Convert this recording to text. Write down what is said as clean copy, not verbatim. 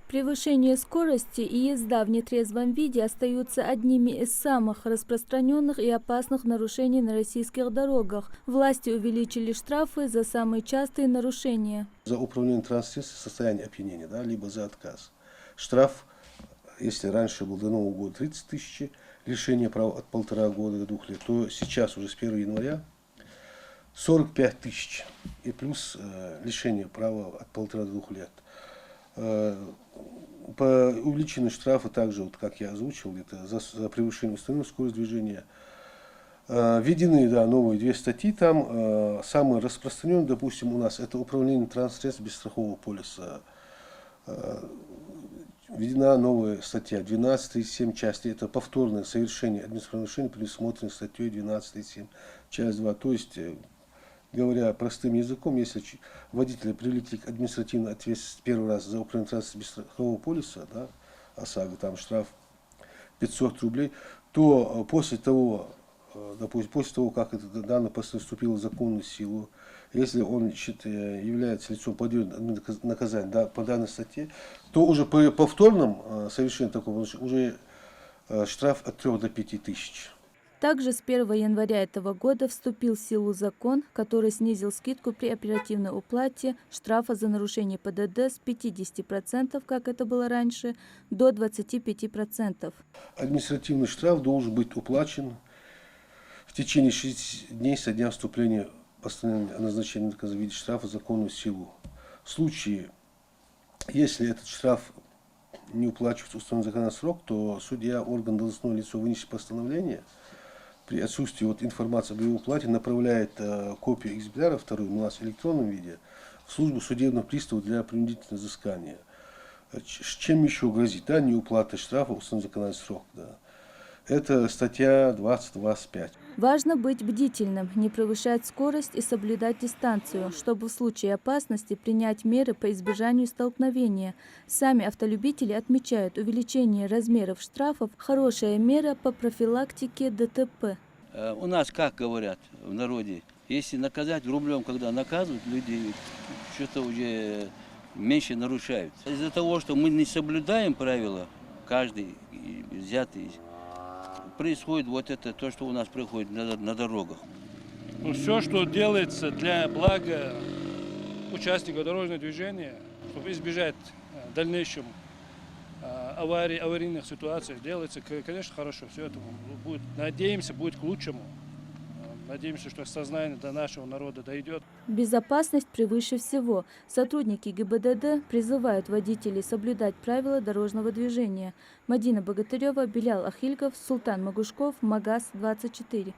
Превышение скорости и езда в нетрезвом виде остаются одними из самых распространенных и опасных нарушений на российских дорогах. Власти увеличили штрафы за самые частые нарушения. За управление транспортом в состоянии опьянения, да, либо за отказ. Штраф, если раньше был до Нового года 30 тысяч, лишение права от 1,5 года до 2 лет, то сейчас уже с 1 января 45 тысяч и плюс лишение права от 1,5 до 2 лет. По увеличению штрафа также, вот как я озвучил, это за превышение установленной скорости движения. Введены, да, новые 2 статьи там. Самые распространенные, допустим, у нас это управление транспортом без страхового полиса. Введена новая статья 12.7 части. Это повторное совершение административного нарушения, предусмотрено статьей 12.7 часть 2. То есть, говоря простым языком, если водителя привлекли к административной ответственности первый раз за управление транспортом без страхового полиса, да, ОСАГО, там штраф 500 рублей, то после того, допустим, после того, как это данное постановление вступило в законную силу, если он является лицом подвергнутым наказанию, да, по данной статье, то уже по повторном совершению такого уже штраф от 3 до 5 тысяч. Также с 1 января этого года вступил в силу закон, который снизил скидку при оперативной уплате штрафа за нарушение ПДД с 50%, как это было раньше, до 25%. Административный штраф должен быть уплачен в течение 6 дней со дня вступления постановления о назначении наказания в виде штрафа в законную силу. В случае, если этот штраф не уплачивается в установленный законодательный срок, то судья, орган, должностное лицо, вынесет постановление, при отсутствии информации об его уплате, направляет копию экземпляра, вторую, у нас в электронном виде, в службу судебных приставов для принудительного взыскания. Чем еще грозит? Да, неуплата штрафа в установленный законодательный срок. Да. Это статья 20-25. Важно быть бдительным, не превышать скорость и соблюдать дистанцию, чтобы в случае опасности принять меры по избежанию столкновения. Сами автолюбители отмечают, увеличение размеров штрафов – хорошая мера по профилактике ДТП. У нас, как говорят в народе, если наказать рублем, когда наказывают, люди что-то уже меньше нарушают. Из-за того, что мы не соблюдаем правила, каждый взятый, происходит вот это, то, что у нас происходит на дорогах. Все, что делается для блага участников дорожного движения, чтобы избежать в дальнейшем аварийных ситуаций, делается, конечно, хорошо. Все это будет, надеемся, будет к лучшему. Надеемся, что сознание до нашего народа дойдет. Безопасность превыше всего. Сотрудники ГИБДД призывают водителей соблюдать правила дорожного движения. Мадина Богатырева, Белял Ахильков, Султан Магушков, Магаз 24.